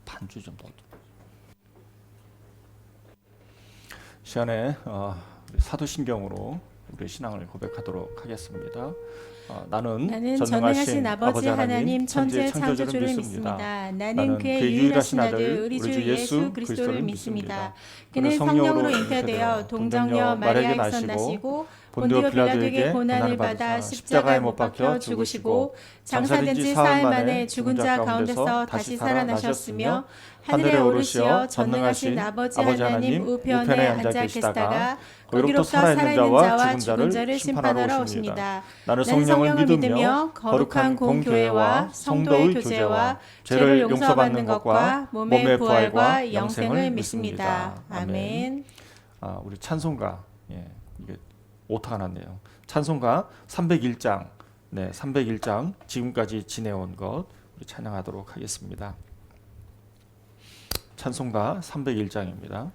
반주 정도. 시간에 사도신경으로 우리 신앙을 고백하도록 하겠습니다. 나는 전능하신 아버지 하나님 천지의 창조주를 믿습니다. 나는 그의 유일하신 아들 우리 주 예수 그리스도를 믿습니다. 그는 성령으로 잉태되어 동정녀 마리아에게서 나시고 본디오 빌라도에게 고난을 받아 십자가에 못 박혀 죽으시고 장사된 지 사흘 만에 죽은 자 가운데서 다시 살아나셨으며 하늘에 오르시어 전능하신 아버지 하나님 우편에 앉아 계시다가 거기로부터 살아있는 자와 죽은 자를 심판하러 오십니다. 나는 성령을 믿으며 거룩한 공교회와 성도의 교제와 죄를 용서받는 것과 몸의 부활과 영생을 믿습니다. 아멘. 우리 찬송가 이게 오타가 났네요. 찬송가 301장, 301장 지금까지 지내온 것 우리 찬양하도록 하겠습니다. 찬송가 301장입니다.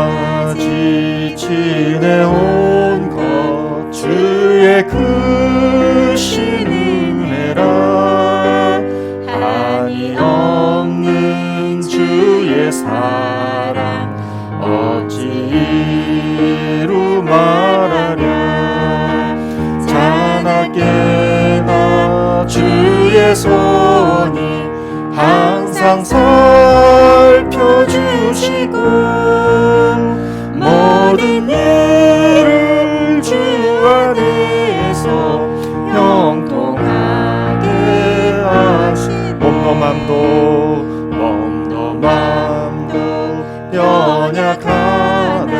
지금까지 지내온 것 주의 크신 은혜라 한이 없는 주의 사랑 어찌 이루 말하랴 자나깨나 주의 손이 항상 살펴주시고 모든 일을 주 안에서 형통하게 하신 몸도 맘도 연약하나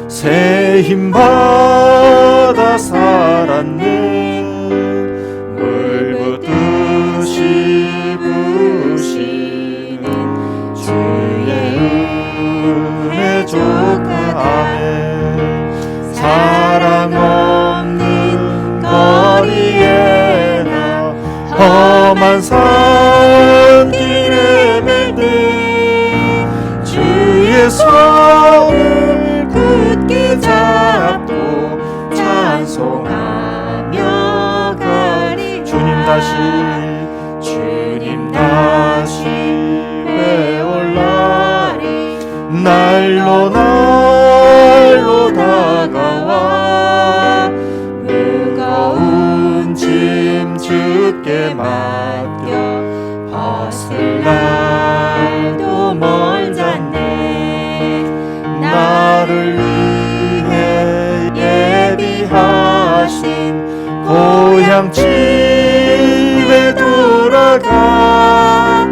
새 힘받아 살았네 물 붓듯이 부시는 주의 은혜 족하네 사랑 없는 거리에나 험한 산길에 멜때 주의 손을 굳게 잡고 찬송하며 가리 주님 다시 배울 날이 날로 다가와 무거운 짐 주께 맡겨 벗을 날도 멀잖네 나를 위해 예비하신 고향 집에 돌아가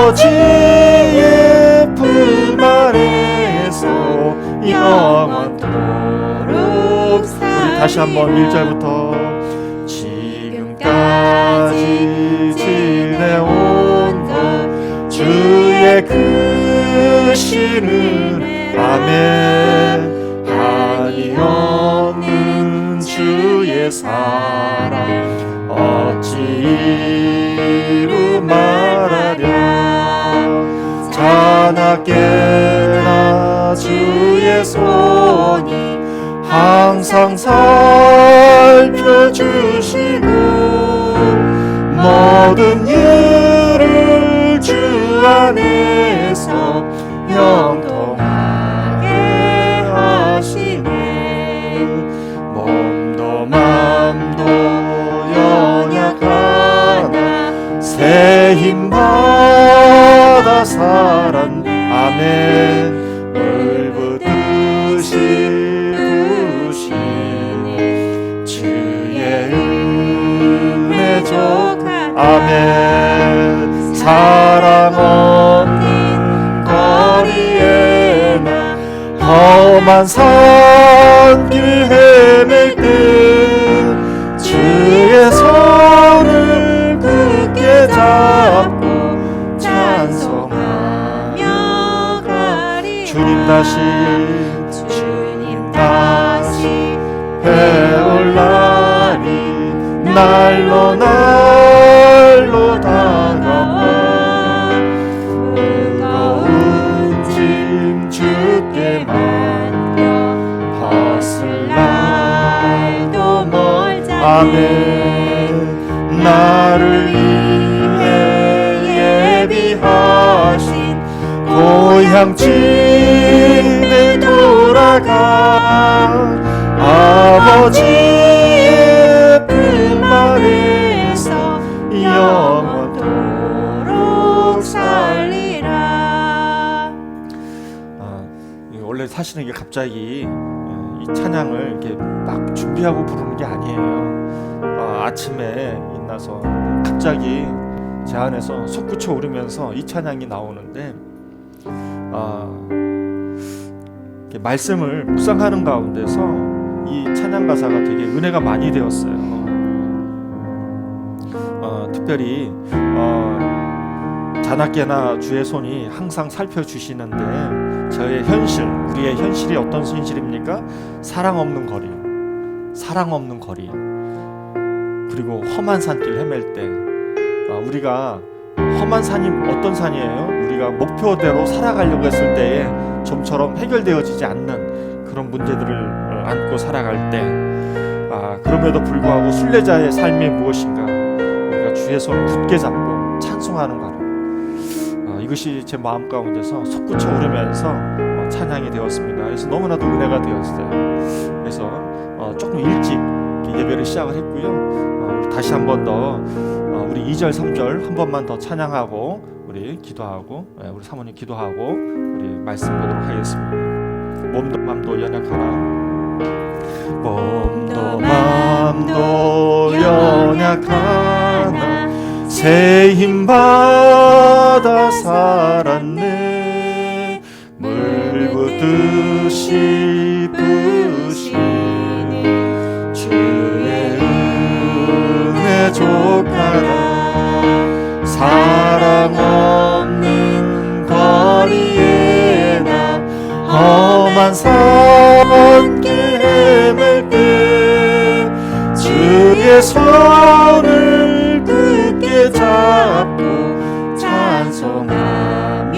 아버지의 품 아래에서 영원토록 우리 다시 한번 1절부터 지금까지 지내온 것 주의 크신 은혜 아멘 한이 없는 주의 사랑 어찌 이루 말하랴 자나깨나 주의 손이 항상 살펴주시고 모든 일을 주 안에서 형통하게 하시네 몸도 맘도 연약하나 새 힘받아 살았네 아멘 물 붓듯이 부시네 주의 은혜 족하네 아멘 사랑 없는 거리에나 험한 산길 헤맬 때 주의 손을 굳게 잡고 찬송하며 가리 주님 다시 배울 날이 날로 다가와 무거운 짐 주께 맡겨 고향집에 돌아가 아버지의 품 아래서 영원토록 살리라. 원래 사실은 이게 갑자기 이 찬양을 이렇게 막 준비하고 부르는 게 아니에요. 아침에 일어나서 갑자기 제 안에서 솟구쳐 오르면서 이 찬양이 나오는데 이렇게 말씀을 묵상하는 가운데서 이 찬양 가사가 되게 은혜가 많이 되었어요. 특별히 자나깨나 주의 손이 항상 살펴주시는데 저의 현실, 우리의 현실이 어떤 현실입니까? 사랑 없는 거리, 사랑 없는 거리, 그리고 험한 산길 헤맬 때 우리가 험한 산이 어떤 산이에요? 우리가 목표대로 살아가려고 했을 때에 좀처럼 해결되어지지 않는 그런 문제들을 안고 살아갈 때 그럼에도 불구하고 순례자의 삶이 무엇인가? 우리가 주의 손을 굳게 잡고 찬송하는 것, 이것이 제 마음 가운데서 솟구쳐 오르면서 찬양이 되었습니다. 그래서 너무나도 은혜가 되었어요. 그래서 조금 일찍 예배를 시작을 했고요. 다시 한 번 더 우리 2절 3절 한 번만 더 찬양하고 우리 기도하고 우리 사모님 기도하고 우리 말씀 보도록 하겠습니다. 몸도 맘도 연약하나 몸도 맘도 연약하나 새 힘받아 살았네. 물 붓듯이 부시니 주의 은혜 족하라. 사랑 없는 거리에 나 험한 산길 헤맬 때 주의 손을 굳게 잡고 찬송하며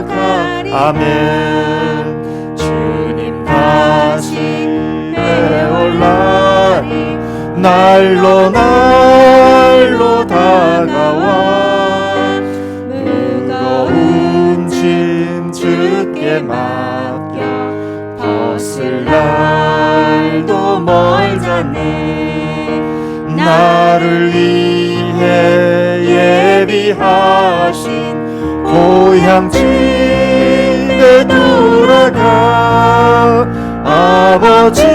가리. 아멘. 주님 다시 내올 날이 날로 날로 다가와 무거운 짐 주께 맡겨 벗을 날도 멀잖네. 나를 위해 예비하신 고향집에 돌아가 아버지의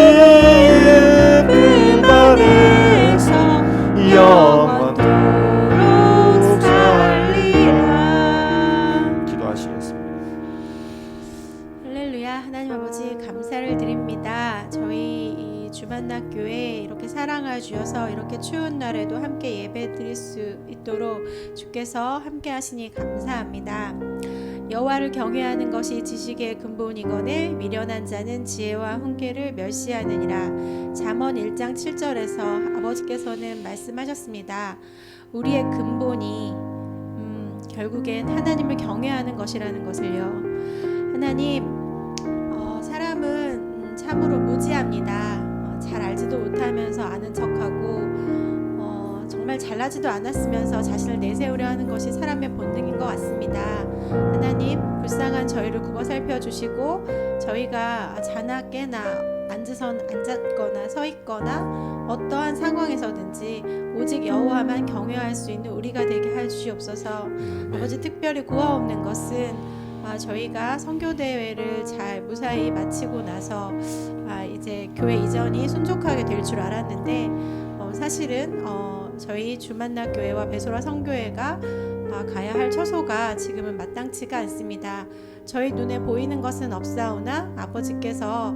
품 아래서 영원토록 살리라. 기도하시겠습니다. 할렐루야. 하나님 아버지 감사를 드립니다. 저희 이 주만나교회 이렇게 사랑하여 주셔서 이렇게 추운 날에도 함께 예배 드릴 수 있도록 주께서 함께 하시니 감사합니다. 여호와를 경외하는 것이 지식의 근본이거늘 미련한 자는 지혜와 훈계를 멸시하느니라. 잠언 1장 7절에서 아버지께서는 말씀하셨습니다. 우리의 근본이 결국엔 하나님을 경외하는 것이라는 것을요. 하나님, 사람은 참으로 무지합니다. 잘 알지도 못하면서 아는 척하고 정말 잘나지도 않았으면서 자신을 내세우려 하는 것이 사람의 본능인 것 같습니다. 하나님, 불쌍한 저희를 굽어 살펴주시고 저희가 자나 깨나 앉았거나 서 있거나 어떠한 상황에서든지 오직 여호와만 경외할 수 있는 우리가 되게 해 주시옵소서. 아버지, 특별히 구하옵는 것은 저희가 선교대회를 잘 무사히 마치고 나서 이제 교회 이전이 순조하게 될 줄 알았는데 사실은 저희 주만나 교회와 배소라 성교회가 가야 할 처소가 지금은 마땅치가 않습니다. 저희 눈에 보이는 것은 없사오나 아버지께서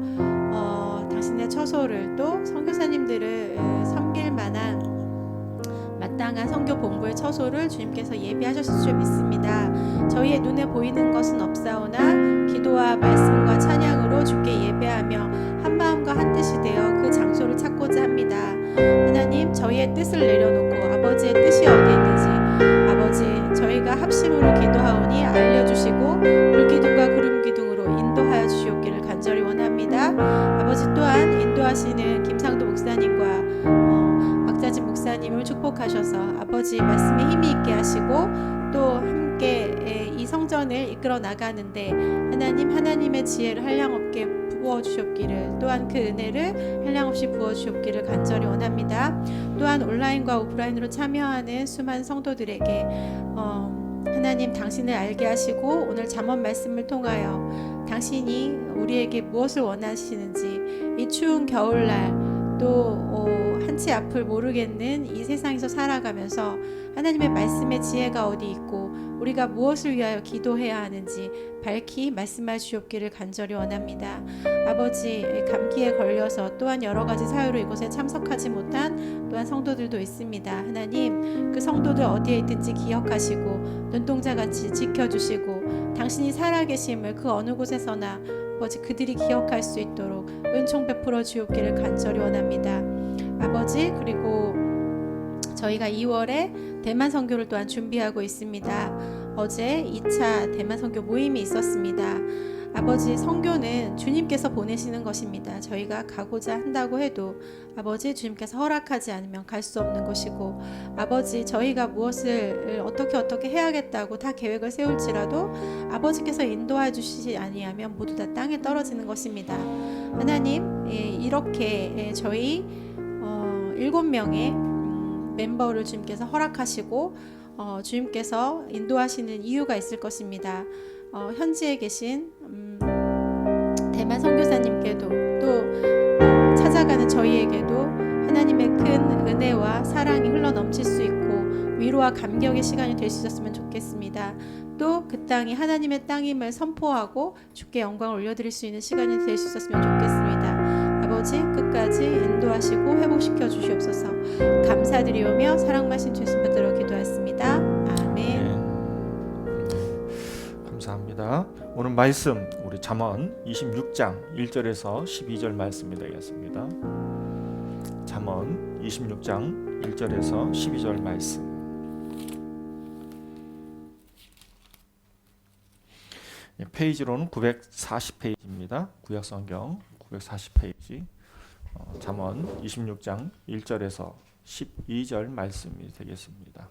당신의 처소를 또 선교사님들을 섬길 만한 마땅한 선교 본부의 처소를 주님께서 예비하셨을 줄 믿습니다. 저희의 눈에 보이는 것은 없사오나 기도와 말씀과 찬양으로 주께 예배하며 한 마음과 한 뜻이 되어 그 장소를 찾고자 합니다. 하나님, 저희의 뜻을 내려놓고 아버지의 뜻이 어디 있는지 아버지, 저희가 합심으로 기도하오니 알려주시고 불기둥과 구름기둥으로 인도하여 주시옵기를 간절히 원합니다. 아버지, 또한 인도하시는 김상도 목사님과 박자진 목사님을 축복하셔서 아버지 말씀에 힘이 있게 하시고 또 함께 함께 이 성전을 이끌어 나가는데 하나님의 지혜를 한량없게 부어주셨기를, 또한 그 은혜를 한량없이 부어주셨기를 간절히 원합니다. 또한 온라인과 오프라인으로 참여하는 수많은 성도들에게 하나님 당신을 알게 하시고 오늘 잠언 말씀을 통하여 당신이 우리에게 무엇을 원하시는지, 이 추운 겨울날 또 한치 앞을 모르겠는 이 세상에서 살아가면서 하나님의 말씀의 지혜가 어디 있고 우리가 무엇을 위하여 기도해야 하는지 밝히 말씀해 주옵기를 간절히 원합니다. 아버지, 감기에 걸려서 또한 여러 가지 사유로 이곳에 참석하지 못한 또한 성도들도 있습니다. 하나님, 그 성도들 어디에 있든지 기억하시고 눈동자같이 지켜주시고 당신이 살아계심을 그 어느 곳에서나 아버지 그들이 기억할 수 있도록 은총 베풀어 주옵기를 간절히 원합니다. 아버지, 그리고 저희가 2월에 대만 선교를 또한 준비하고 있습니다. 어제 2차 대만 선교 모임이 있었습니다. 아버지, 선교는 주님께서 보내시는 것입니다. 저희가 가고자 한다고 해도 아버지 주님께서 허락하지 않으면 갈 수 없는 것이고, 아버지 저희가 무엇을 어떻게 해야겠다고 다 계획을 세울지라도 아버지께서 인도해 주시지 아니하면 모두 다 땅에 떨어지는 것입니다. 하나님, 이렇게 저희 7명의 멤버를 주님께서 허락하시고 주님께서 인도하시는 이유가 있을 것입니다. 현지에 계신 대만 선교사님께도 또 찾아가는 저희에게도 하나님의 큰 은혜와 사랑이 흘러넘칠 수 있고 위로와 감격의 시간이 될 수 있었으면 좋겠습니다. 또 그 땅이 하나님의 땅임을 선포하고 주께 영광을 올려드릴 수 있는 시간이 될 수 있었으면 좋겠습니다. 아버지, 끝까지 인도하시고 회복시켜 주시옵소서. 감사드리오며 사랑 말씀 주신 받들어 기도했습니다. 아멘. 감사합니다. 오늘 말씀 우리 잠언 26장 1절에서 12절 말씀이 되겠습니다. 잠언 26장 1절에서 12절 말씀. 페이지로는 940페이지입니다. 구약성경 940페이지. 잠언 26장 1절에서 12절 말씀이 되겠습니다.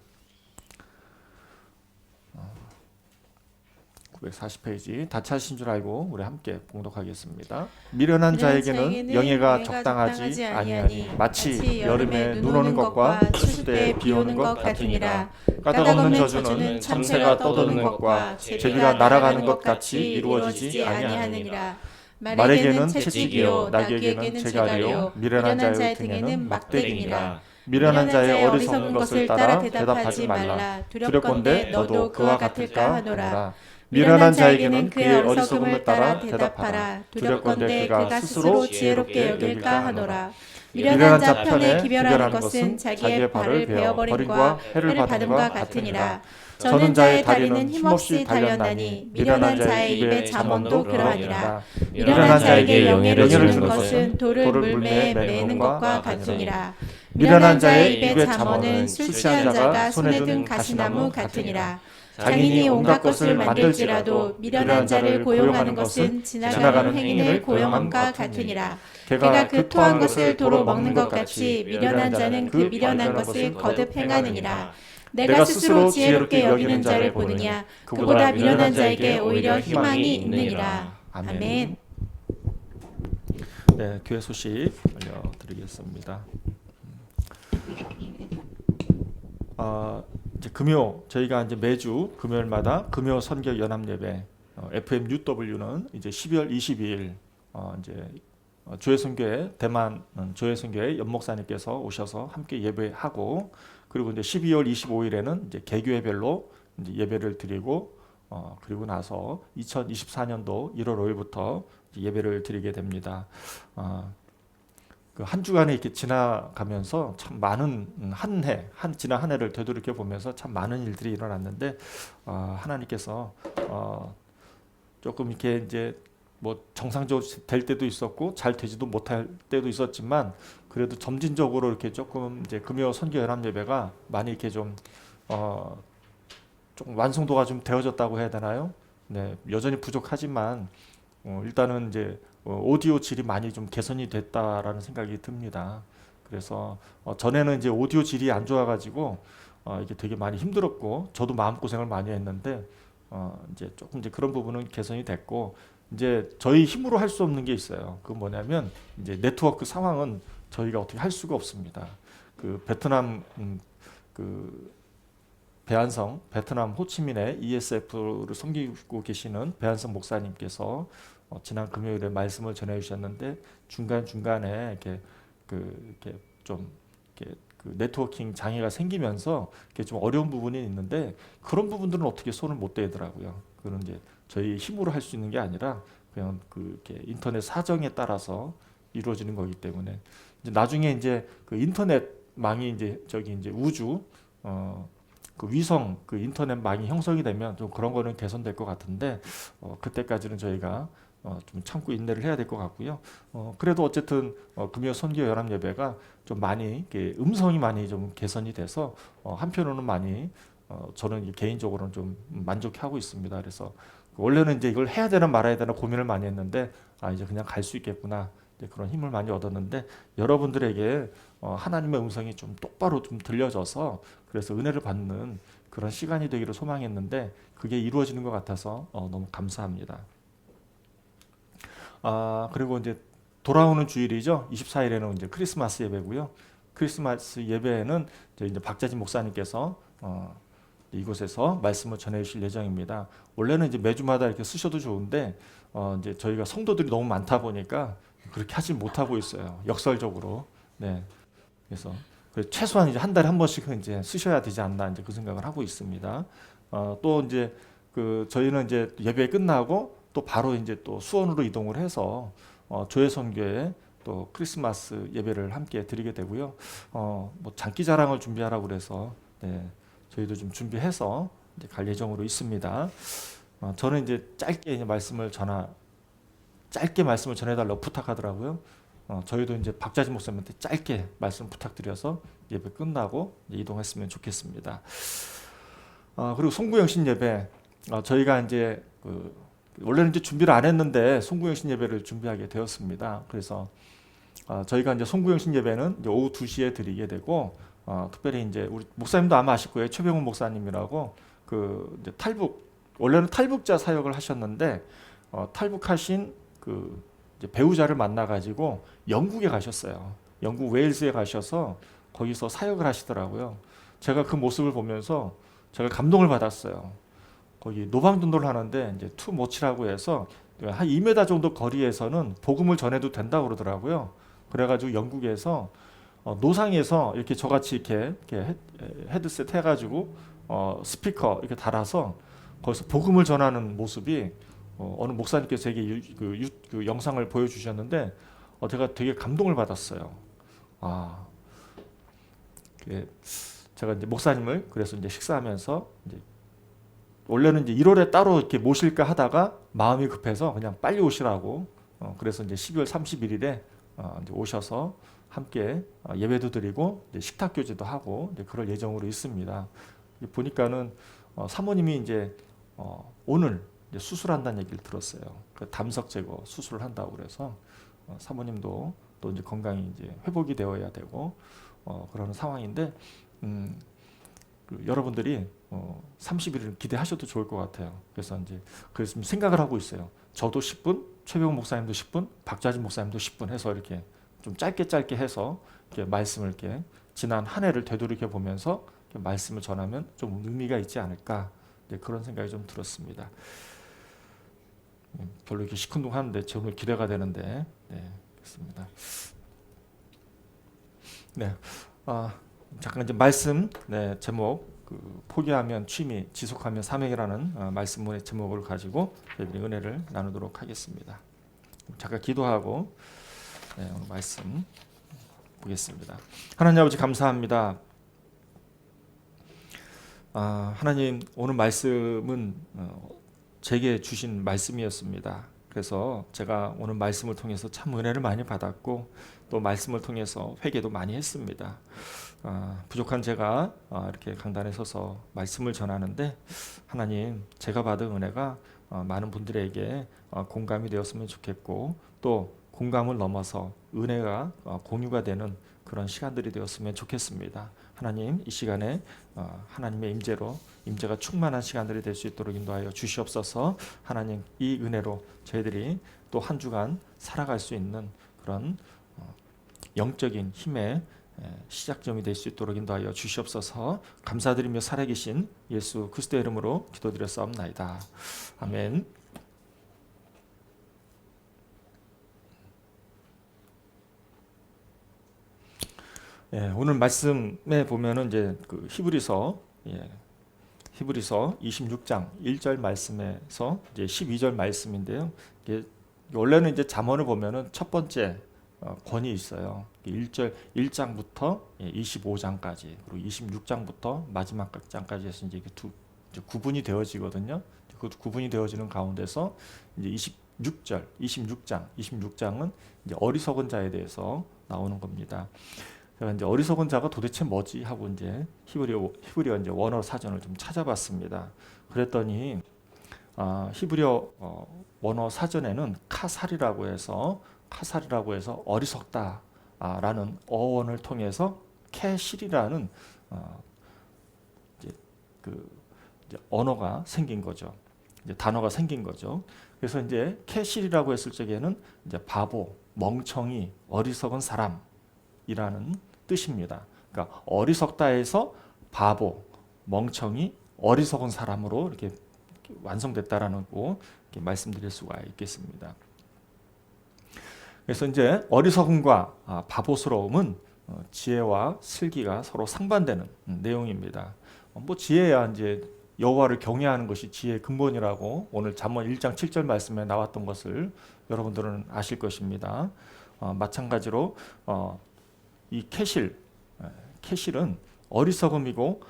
940페이지 다 찾으신 줄 알고 우리 함께 봉독하겠습니다. 미련한 자에게는 영예가 적당하지 아니하니 마치 여름에 눈 오는 것과 추수 때에 비 오는 것 같으니라. 까닭없는 저주는 참새가 떠도는 것과 제비가 날아가는 것 같이 이루어지지 아니하느니라. 말에게는 채찍이요 나귀에게는 재갈이요 미련한 자의 등에는 막대기니라. 미련한 자의 어리석은 것을 따라 대답하지 말라. 두렵건대 너도 그와 같을까 하노라. 미련한 자에게는 그의 어리석음을 따라 대답하라. 두렵건대 그가 스스로 지혜롭게 여길까 하노라. 미련한 자 편에 기별하는 것은 자기의 발을 베어버림과 해를 받음과 같으니라. 저는 자의 다리는 힘없이 달렸나니 미련한 자의 입의 잠언도 그러하니라. 미련한 자에게 영예를 주는 것은 돌을 물매에 매는 것과 같으니라. 미련한 자의 입의 잠언은 술 취한 자가 손에 든 가시나무 같으니라. 장인이 온갖 것을 만들지라도 미련한 자를 고용하는 것은 지나가는 행인을 고용함과 같으니라. 그가 그 토한 것을 도로 먹는 것 같이 미련한 자는 그 미련한 것을 거듭 행하느니라. 내가 스스로 지혜롭게 여기는 자를 보느냐 그보다 미련한 자에게 오히려 희망이 있느니라. 아멘. 네, 교회 소식 알려드리겠습니다. 이제 금요 저희가 이제 매주 금요일마다 금요 선교 연합 예배 FM UW는 이제 12월 22일 이제 조혜선교회 대만 조혜선교회 연목사님께서 오셔서 함께 예배하고, 그리고 이제 12월 25일에는 이제 개교회별로 이제 예배를 드리고 그리고 나서 2024년도 1월 5일부터 예배를 드리게 됩니다. 그 한 주간에 이렇게 지나가면서 참 많은 지난 한 해를 되돌이켜 보면서 참 많은 일들이 일어났는데 하나님께서 조금 이렇게 이제 뭐 정상적으로 될 때도 있었고 잘 되지도 못할 때도 있었지만 그래도 점진적으로 이렇게 조금 이제 금요 선교 연합 예배가 많이 이렇게 좀 완성도가 좀 되어졌다고 해야 되나요? 네, 여전히 부족하지만 일단은 이제 오디오 질이 많이 좀 개선이 됐다라는 생각이 듭니다. 그래서 전에는 이제 오디오 질이 안 좋아가지고 이게 되게 많이 힘들었고 저도 마음고생을 많이 했는데 이제 조금 이제 그런 부분은 개선이 됐고 이제 저희 힘으로 할 수 없는 게 있어요. 그 뭐냐면 이제 네트워크 상황은 저희가 어떻게 할 수가 없습니다. 그 베트남 그 배한성 베트남 호치민의 ESF를 섬기고 계시는 배한성 목사님께서 지난 금요일에 말씀을 전해 주셨는데 중간 중간에 이렇게 좀 이렇게 그 네트워킹 장애가 생기면서 이렇게 좀 어려운 부분이 있는데 그런 부분들은 어떻게 손을 못 대더라고요. 그는 이제 저희 힘으로 할 수 있는 게 아니라 그냥 그 이렇게 인터넷 사정에 따라서 이루어지는 거기 때문에 이제 나중에 이제 그 인터넷망이 이제 저기 이제 우주 그 위성 그 인터넷망이 형성이 되면 좀 그런 거는 개선될 것 같은데 그때까지는 저희가 좀 참고 인내를 해야 될 것 같고요. 그래도 어쨌든 금요 선교 연합 예배가 좀 많이 이렇게 음성이 많이 좀 개선이 돼서 한편으로는 많이 저는 개인적으로는 좀 만족하고 있습니다. 그래서 원래는 이제 이걸 해야 되나 말아야 되나 고민을 많이 했는데 이제 그냥 갈 수 있겠구나 이제 그런 힘을 많이 얻었는데 여러분들에게 하나님의 음성이 좀 똑바로 좀 들려져서 그래서 은혜를 받는 그런 시간이 되기를 소망했는데 그게 이루어지는 것 같아서 너무 감사합니다. 그리고 이제 돌아오는 주일이죠. 24일에는 이제 크리스마스 예배고요. 크리스마스 예배에는 이제 박자진 목사님께서 이곳에서 말씀을 전해 주실 예정입니다. 원래는 이제 매주마다 이렇게 쓰셔도 좋은데 이제 저희가 성도들이 너무 많다 보니까 그렇게 하지 못하고 있어요. 역설적으로. 네. 그래서 최소한 이제 한 달에 한 번씩은 이제 쓰셔야 되지 않나 이제 그 생각을 하고 있습니다. 또 이제 그 저희는 이제 예배 끝나고 또 바로 이제 또 수원으로 이동을 해서 조혜 선교회 또 크리스마스 예배를 함께 드리게 되고요. 뭐 장기 자랑을 준비하라고 그래서 네, 저희도 좀 준비해서 이제 갈 예정으로 있습니다. 저는 이제 짧게 말씀을 전해달라고 부탁하더라고요. 저희도 이제 박자진 목사님한테 짧게 말씀 부탁드려서 예배 끝나고 이동했으면 좋겠습니다. 그리고 송구영신 예배 저희가 이제 원래는 이제 준비를 안 했는데 송구영신 예배를 준비하게 되었습니다. 그래서 저희가 이제 송구영신 예배는 이제 오후 2시에 드리게 되고 특별히 이제 우리 목사님도 아마 아실 거예요. 최병훈 목사님이라고 그 이제 원래는 탈북자 사역을 하셨는데 탈북하신 그 이제 배우자를 만나 가지고 영국에 가셨어요. 영국 웨일스에 가셔서 거기서 사역을 하시더라고요. 제가 그 모습을 보면서 제가 감동을 받았어요. 거기 노방전도를 하는데 이제 투모치라고 해서 한 2m 정도 거리에서는 복음을 전해도 된다고 그러더라고요. 그래가지고 영국에서 노상에서 이렇게 저같이 이렇게 헤드셋 해가지고 스피커 이렇게 달아서 거기서 복음을 전하는 모습이 어느 목사님께서 제게 그 영상을 보여주셨는데 제가 되게 감동을 받았어요. 제가 이제 목사님을 그래서 이제 식사하면서 이제 원래는 이제 1월에 따로 이렇게 모실까 하다가 마음이 급해서 그냥 빨리 오시라고 그래서 이제 12월 31일에 이제 오셔서 함께 예배도 드리고 이제 식탁 교제도 하고 이제 그럴 예정으로 있습니다. 보니까는 사모님이 이제 오늘 이제 수술한다는 얘기를 들었어요. 그 담석 제거 수술을 한다고 그래서 사모님도 또 이제 건강이 이제 회복이 되어야 되고 그러는 상황인데 여러분들이 30일을 기대하셔도 좋을 것 같아요. 그래서 생각을 하고 있어요. 저도 10분, 최병훈 목사님도 10분, 박자진 목사님도 10분 해서 이렇게 좀 짧게 해서 이렇게 말씀을 이렇게 지난 한 해를 되돌이켜 보면서 말씀을 전하면 좀 의미가 있지 않을까 그런 생각이 좀 들었습니다. 별로 이렇게 시큰둥하는데 정말 기대가 되는데 그렇습니다. 네, 잠깐 이제 말씀 제목 포기하면 취미, 지속하면 사명이라는 말씀문의 제목을 가지고 은혜를 나누도록 하겠습니다. 잠깐 기도하고 오늘 말씀 보겠습니다. 하나님 아버지 감사합니다. 하나님 오늘 말씀은 제게 주신 말씀이었습니다. 그래서 제가 오늘 말씀을 통해서 참 은혜를 많이 받았고 또 말씀을 통해서 회개도 많이 했습니다. 부족한 제가 이렇게 강단에 서서 말씀을 전하는데 하나님 제가 받은 은혜가 많은 분들에게 공감이 되었으면 좋겠고 또 공감을 넘어서 은혜가 공유가 되는 그런 시간들이 되었으면 좋겠습니다. 하나님 이 시간에 하나님의 임재가 충만한 시간들이 될 수 있도록 인도하여 주시옵소서. 하나님 이 은혜로 저희들이 또 한 주간 살아갈 수 있는 그런 영적인 힘의 시작점이 될 수 있도록 인도하여 주시옵소서. 감사드리며 살아계신 예수 그리스도의 이름으로 기도드렸사옵나이다. 아멘. 오늘 말씀에 보면은 이제 그 히브리서 26장 1절 말씀에서 이제 12절 말씀인데요. 이게 원래는 이제 잠언을 보면은 첫 번째 권이 있어요. 1장부터 25장까지 그리고 26장부터 마지막 장까지 해서 이제 구분이 되어지거든요. 그 구분이 되어지는 가운데서 이제 26장은 이제 어리석은 자에 대해서 나오는 겁니다. 제가 이제 어리석은 자가 도대체 뭐지 하고 이제 히브리어 이제 원어 사전을 좀 찾아봤습니다. 그랬더니 히브리어 원어 사전에는 카살이라고 해서 어리석다라는 어원을 통해서 캐실이라는 이제 언어가 생긴 거죠. 이제 단어가 생긴 거죠. 그래서 이제 캐실이라고 했을 적에는 이제 바보, 멍청이, 어리석은 사람이라는 뜻입니다. 그러니까 어리석다에서 바보, 멍청이, 어리석은 사람으로 이렇게 완성됐다라는 거 이렇게 말씀드릴 수가 있겠습니다. 그래서 이제 어리석음과 바보스러움은 지혜와 슬기가 서로 상반되는 내용입니다. 뭐 지혜야 이제 여호와를 경외하는 것이 지혜의 근본이라고 오늘 잠언 1장 7절 말씀에 나왔던 것을 여러분들은 아실 것입니다. 마찬가지로 이 캐실은 어리석음이고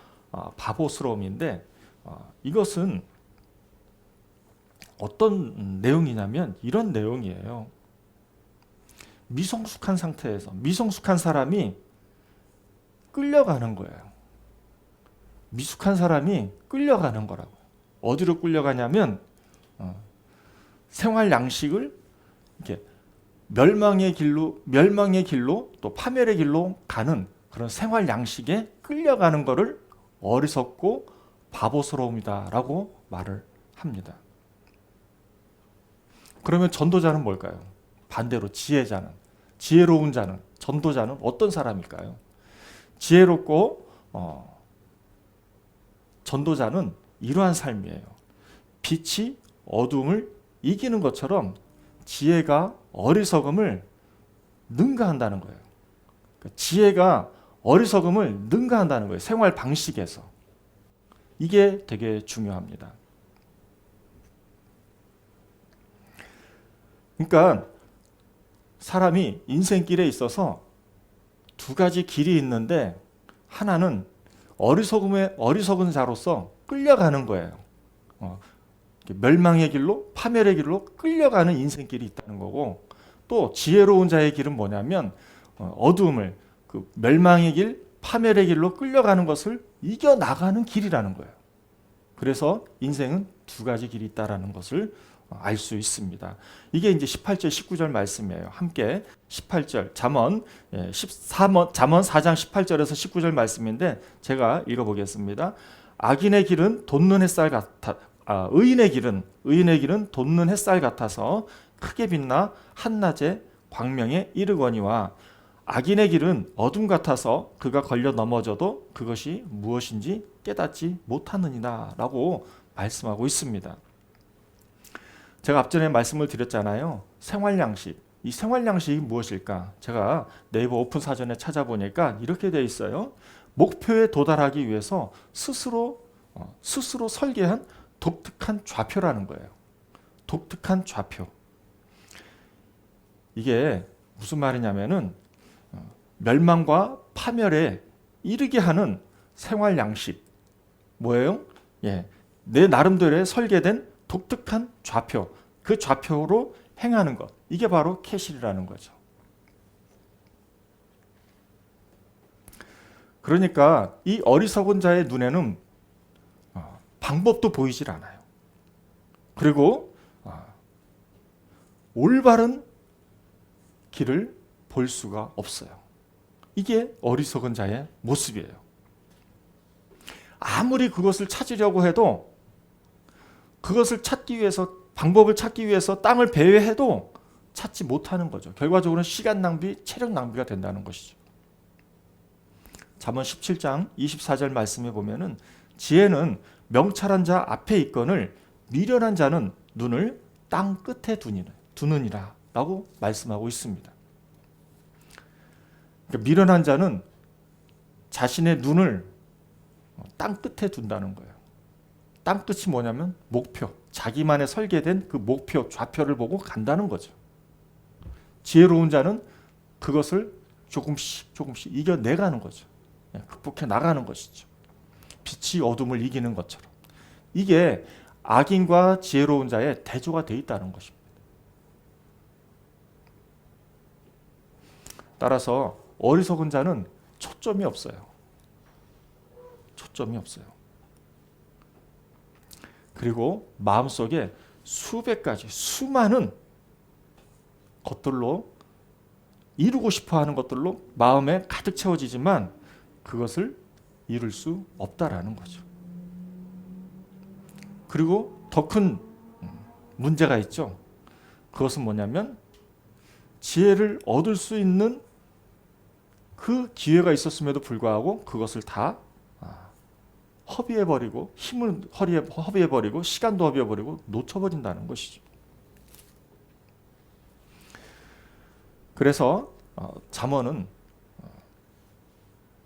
바보스러움인데 이것은 어떤 내용이냐면 이런 내용이에요. 미성숙한 상태에서 미성숙한 사람이 끌려가는 거예요. 미숙한 사람이 끌려가는 거라고. 어디로 끌려가냐면 생활 양식을 이렇게 멸망의 길로 또 파멸의 길로 가는 그런 생활 양식에 끌려가는 것을 어리석고 바보스러움이다라고 말을 합니다. 그러면 전도자는 뭘까요? 반대로 지혜로운 자는 전도자는 어떤 사람일까요? 지혜롭고 전도자는 이러한 삶이에요. 빛이 어둠을 이기는 것처럼 지혜가 어리석음을 능가한다는 거예요. 지혜가 어리석음을 능가한다는 거예요. 생활 방식에서. 이게 되게 중요합니다. 그러니까 사람이 인생길에 있어서 두 가지 길이 있는데 하나는 어리석은 자로서 끌려가는 거예요. 멸망의 길로 파멸의 길로 끌려가는 인생길이 있다는 거고 또 지혜로운 자의 길은 뭐냐면 어두움을 그 멸망의 길 파멸의 길로 끌려가는 것을 이겨나가는 길이라는 거예요. 그래서 인생은 두 가지 길이 있다는 것을 알 수 있습니다. 이게 이제 18절 19절 말씀이에요. 함께 18절 잠언 4장 18절에서 19절 말씀인데 제가 읽어보겠습니다. 악인의 길은 돋는 햇살 같아 의인의 길은 돋는 햇살 같아서 크게 빛나 한낮에 광명에 이르거니와 악인의 길은 어둠 같아서 그가 걸려 넘어져도 그것이 무엇인지 깨닫지 못하느니라 라고 말씀하고 있습니다. 제가 앞전에 말씀을 드렸잖아요. 생활양식. 이 생활양식이 무엇일까? 제가 네이버 오픈 사전에 찾아보니까 이렇게 되어 있어요. 목표에 도달하기 위해서 스스로 설계한 독특한 좌표라는 거예요. 독특한 좌표. 이게 무슨 말이냐면은 멸망과 파멸에 이르게 하는 생활 양식. 뭐예요? 내 나름대로의 설계된 독특한 좌표. 그 좌표로 행하는 것. 이게 바로 캐실이라는 거죠. 그러니까 이 어리석은 자의 눈에는 방법도 보이질 않아요. 그리고 올바른 길을 볼 수가 없어요. 이게 어리석은 자의 모습이에요. 아무리 그것을 찾으려고 해도 그것을 찾기 위해서 방법을 찾기 위해서 땅을 배회해도 찾지 못하는 거죠. 결과적으로는 시간 낭비, 체력 낭비가 된다는 것이죠. 잠언 17장 24절 말씀에 보면은 지혜는 명철한 자 앞에 있거늘 미련한 자는 눈을 땅 끝에 두느니라 라고 말씀하고 있습니다. 그러니까 미련한 자는 자신의 눈을 땅 끝에 둔다는 거예요. 땅 끝이 뭐냐면 목표, 자기만의 설계된 그 목표, 좌표를 보고 간다는 거죠. 지혜로운 자는 그것을 조금씩 이겨내가는 거죠. 극복해 나가는 것이죠. 빛이 어둠을 이기는 것처럼. 이게 악인과 지혜로운 자의 대조가 되어 있다는 것입니다. 따라서 어리석은 자는 초점이 없어요. 초점이 없어요. 그리고 마음속에 수백 가지, 수많은 것들로 이루고 싶어 하는 것들로 마음에 가득 채워지지만 그것을 이룰 수 없다라는 거죠. 그리고 더 큰 문제가 있죠. 그것은 뭐냐면 지혜를 얻을 수 있는 그 기회가 있었음에도 불구하고 그것을 다 허비해버리고 힘을 허비해버리고 시간도 허비해버리고 놓쳐버린다는 것이죠. 그래서 잠언은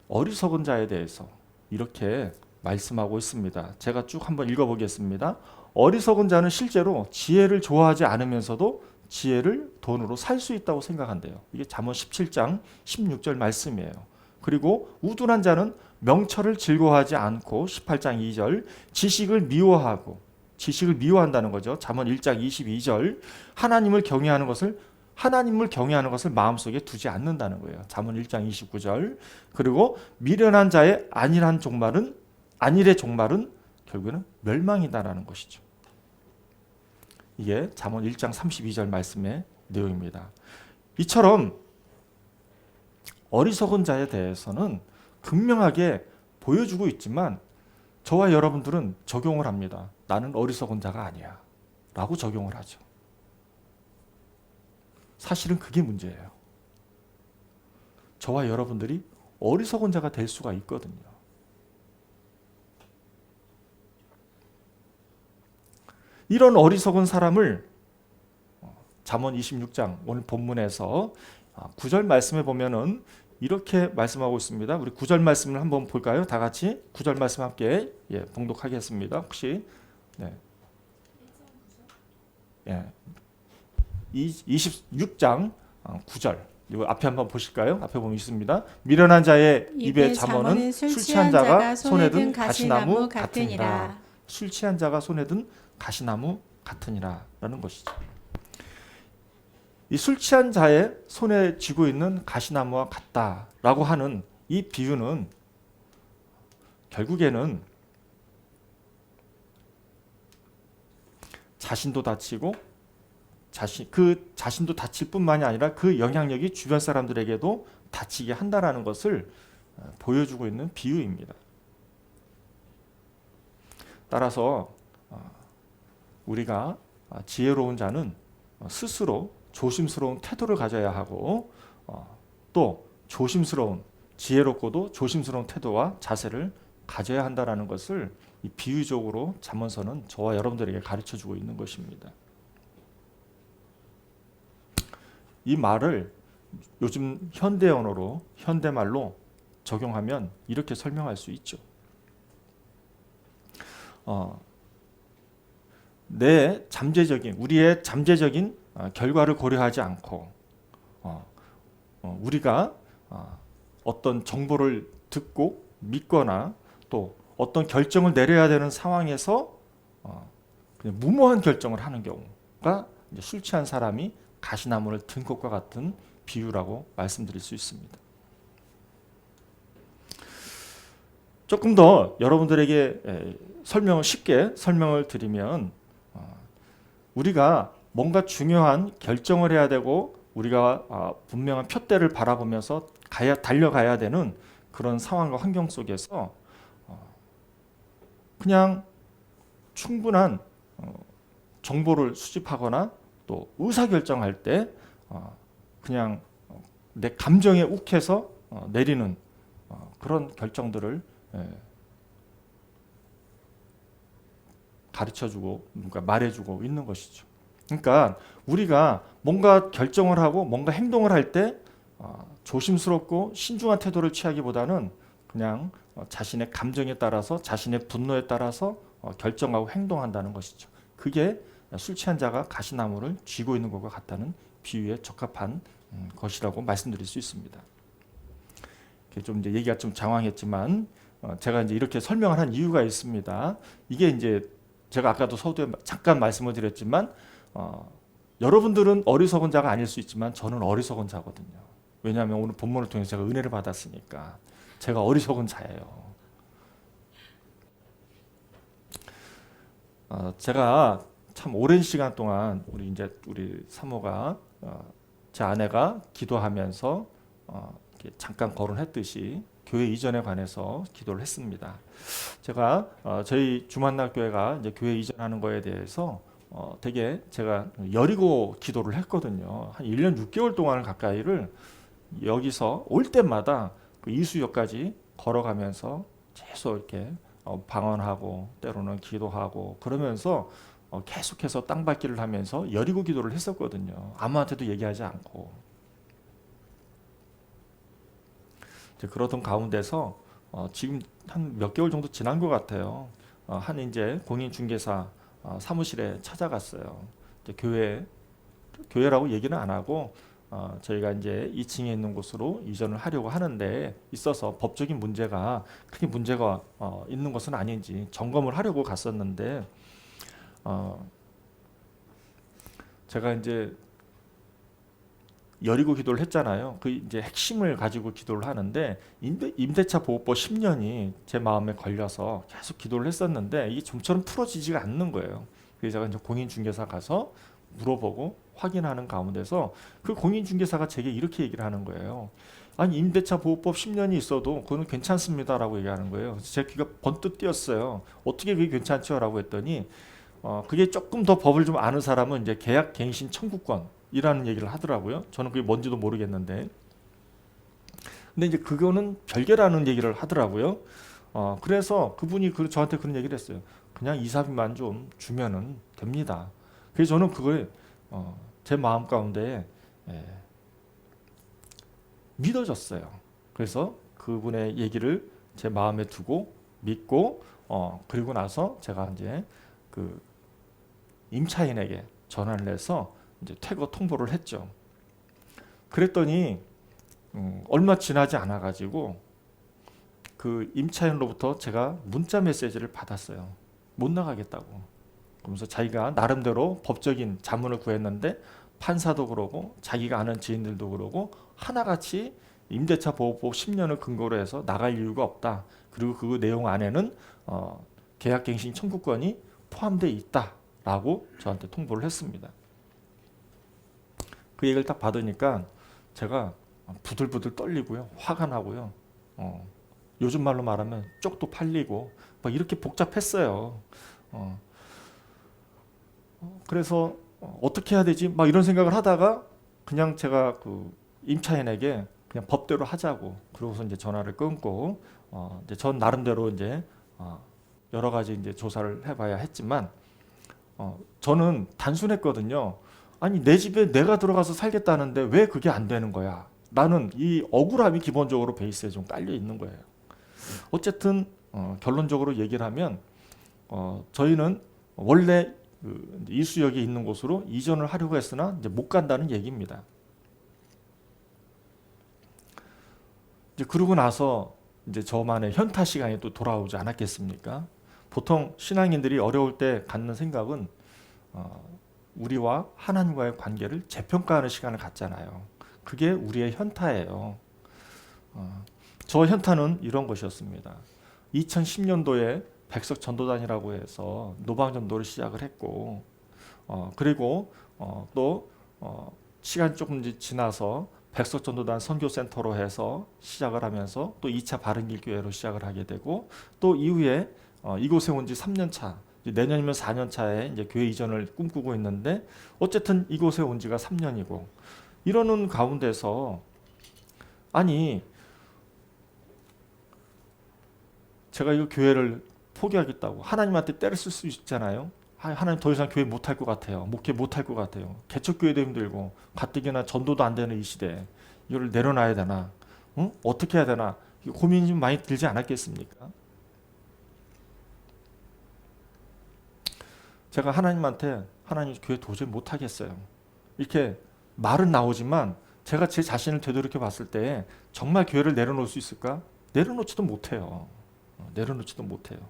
어리석은 자에 대해서 이렇게 말씀하고 있습니다. 제가 쭉 한번 읽어보겠습니다. 어리석은 자는 실제로 지혜를 좋아하지 않으면서도 지혜를 돈으로 살 수 있다고 생각한대요. 이게 잠언 17장 16절 말씀이에요. 그리고 우둔한 자는 명철을 즐거워하지 않고 18장 2절 지식을 미워한다는 거죠. 잠언 1장 22절 하나님을 경외하는 것을 마음속에 두지 않는다는 거예요. 잠언 1장 29절. 그리고 미련한 자의 안일의 종말은 결국에는 멸망이다라는 것이죠. 이게 잠언 1장 32절 말씀의 내용입니다. 이처럼 어리석은 자에 대해서는 극명하게 보여주고 있지만 저와 여러분들은 적용을 합니다. 나는 어리석은 자가 아니야 라고 적용을 하죠. 사실은 그게 문제예요. 저와 여러분들이 어리석은 자가 될 수가 있거든요. 이런 어리석은 사람을 잠언 26장 오늘 본문에서 9절 말씀에 보면은 이렇게 말씀하고 있습니다. 우리 9절 말씀을 한번 볼까요? 다 같이 9절 말씀 함께 봉독하겠습니다. 혹시 26장 9절 이거 앞에 한번 보실까요? 앞에 보면 있습니다. 미련한 자의 입의 잠언은 술 취한 자가 손에 든 가시나무 같으니라. 술 취한 자가 손에 든 가시나무 같으니라 라는 것이죠. 이 술 취한 자의 손에 쥐고 있는 가시나무와 같다라고 하는 이 비유는 결국에는 자신도 다치고 자신도 다칠 뿐만이 아니라 그 영향력이 주변 사람들에게도 다치게 한다라는 것을 보여주고 있는 비유입니다. 따라서 우리가 지혜로운 자는 스스로 조심스러운 태도를 가져야 하고 또 지혜롭고도 조심스러운 태도와 자세를 가져야 한다라는 것을 이 비유적으로 잠언서는 저와 여러분들에게 가르쳐주고 있는 것입니다. 이 말을 요즘 현대 언어로 현대말로 적용하면 이렇게 설명할 수 있죠. 우리의 잠재적인 결과를 고려하지 않고 우리가 어떤 정보를 듣고 믿거나 또 어떤 결정을 내려야 되는 상황에서 그냥 무모한 결정을 하는 경우가 이제 술 취한 사람이 가시나무를 든 것과 같은 비유라고 말씀드릴 수 있습니다. 조금 더 여러분들에게 쉽게 설명을 드리면 우리가 뭔가 중요한 결정을 해야 되고 우리가 분명한 표대를 바라보면서 달려가야 되는 그런 상황과 환경 속에서 그냥 충분한 정보를 수집하거나 또 의사결정할 때 그냥 내 감정에 욱해서 내리는 그런 결정들을 가르쳐주고 그러니까 말해주고 있는 것이죠. 그러니까 우리가 뭔가 결정을 하고 뭔가 행동을 할 때 조심스럽고 신중한 태도를 취하기보다는 그냥 자신의 감정에 따라서 자신의 분노에 따라서 결정하고 행동한다는 것이죠. 그게 술 취한 자가 가시나무를 쥐고 있는 것과 같다는 비유에 적합한 것이라고 말씀드릴 수 있습니다. 좀 이제 얘기가 좀 장황했지만 제가 이제 이렇게 설명을 한 이유가 있습니다. 이게 이제 제가 아까도 서두에 잠깐 말씀을 드렸지만 여러분들은 어리석은 자가 아닐 수 있지만 저는 어리석은 자거든요. 왜냐하면 오늘 본문을 통해서 제가 은혜를 받았으니까 제가 어리석은 자예요. 제가 참 오랜 시간 동안 우리 사모가 제 아내가 기도하면서 이렇게 잠깐 거론했듯이 교회 이전에 관해서 기도를 했습니다. 제가 저희 주만나 교회가 이제 교회 이전하는 거에 대해서 되게 제가 여리고 기도를 했거든요. 한 1년 6개월 동안 가까이를 여기서 올 때마다 그 이수역까지 걸어가면서 계속 이렇게 방언하고 때로는 기도하고 그러면서 계속해서 땅밟기를 하면서 여리고 기도를 했었거든요. 아무한테도 얘기하지 않고. 그러던 가운데서 지금 한 몇 개월 정도 지난 것 같아요. 한 이제 공인중개사 사무실에 찾아갔어요. 이제 교회라고 얘기는 안 하고 저희가 이제 2층에 있는 곳으로 이전을 하려고 하는데 있어서 법적인 문제가 크게 문제가 있는 것은 아닌지 점검을 하려고 갔었는데 제가 이제 여리고 기도를 했잖아요. 그 이제 핵심을 가지고 기도를 하는데 임대차 보호법 10년이 제 마음에 걸려서 계속 기도를 했었는데 이게 좀처럼 풀어지지가 않는 거예요. 그래서 제가 이제 공인중개사 가서 물어보고 확인하는 가운데서 그 공인중개사가 제게 이렇게 얘기를 하는 거예요. 아니 임대차 보호법 10년이 있어도 그거는 괜찮습니다라고 얘기하는 거예요. 그래서 제 귀가 번뜩 뛰었어요. 어떻게 그게 괜찮죠라고 했더니 그게 조금 더 법을 좀 아는 사람은 이제 계약갱신 청구권이라는 얘기를 하더라고요. 저는 그게 뭔지도 모르겠는데, 근데 이제 그거는 별개라는 얘기를 하더라고요. 그래서 그분이 저한테 그런 얘기를 했어요. 그냥 이사비만 좀 주면은 됩니다. 그래서 저는 그걸 제 마음 가운데 믿어졌어요. 그래서 그분의 얘기를 제 마음에 두고 믿고 그리고 나서 제가 이제 그 임차인에게 전화를 해서 이제 퇴거 통보를 했죠. 그랬더니 얼마 지나지 않아 가지고 그 임차인으로부터 제가 문자 메시지를 받았어요. 못 나가겠다고. 그러면서 자기가 나름대로 법적인 자문을 구했는데 판사도 그러고 자기가 아는 지인들도 그러고 하나같이 임대차 보호법 10년을 근거로 해서 나갈 이유가 없다. 그리고 그 내용 안에는 계약갱신 청구권이 포함되어 있다라고 저한테 통보를 했습니다. 그 얘기를 딱 받으니까 제가 부들부들 떨리고요. 화가 나고요. 요즘 말로 말하면 쪽도 팔리고 막 이렇게 복잡했어요. 그래서 어떻게 해야 되지? 막 이런 생각을 하다가 그냥 제가 그 임차인에게 그냥 법대로 하자고 그러고서 이제 전화를 끊고 이제 전 나름대로 이제 여러 가지 이제 조사를 해봐야 했지만 저는 단순했거든요. 아니 내 집에 내가 들어가서 살겠다는데 왜 그게 안 되는 거야? 나는 이 억울함이 기본적으로 베이스에 좀 깔려 있는 거예요. 어쨌든 결론적으로 얘기를 하면 저희는 원래 그 이수역에 있는 곳으로 이전을 하려고 했으나 이제 못 간다는 얘기입니다. 이제 그러고 나서 이제 저만의 현타 시간이 또 돌아오지 않았겠습니까? 보통 신앙인들이 어려울 때 갖는 생각은 우리와 하나님과의 관계를 재평가하는 시간을 갖잖아요. 그게 우리의 현타예요. 저 현타는 이런 것이었습니다. 2010년도에 백석 전도단이라고 해서 노방전도를 시작을 했고 그리고 또 시간이 조금 지나서 백석 전도단 선교센터로 해서 시작을 하면서 또 2차 바른길 교회로 시작을 하게 되고 또 이후에 이곳에 온 지 3년 차, 내년이면 4년 차에 이제 교회 이전을 꿈꾸고 있는데 어쨌든 이곳에 온 지가 3년이고 이러는 가운데서 아니 제가 이 교회를 포기하겠다고 하나님한테 때를 쓸 수 있잖아요. 하나님 더 이상 교회 못할 것 같아요. 목회 못할 것 같아요. 개척교회도 힘들고 가뜩이나 전도도 안 되는 이 시대에 이걸 내려놔야 되나? 응? 어떻게 해야 되나? 고민이 좀 많이 들지 않았겠습니까? 제가 하나님한테 하나님 교회 도저히 못하겠어요. 이렇게 말은 나오지만 제가 제 자신을 되돌이켜 봤을 때 정말 교회를 내려놓을 수 있을까? 내려놓지도 못해요. 내려놓지도 못해요.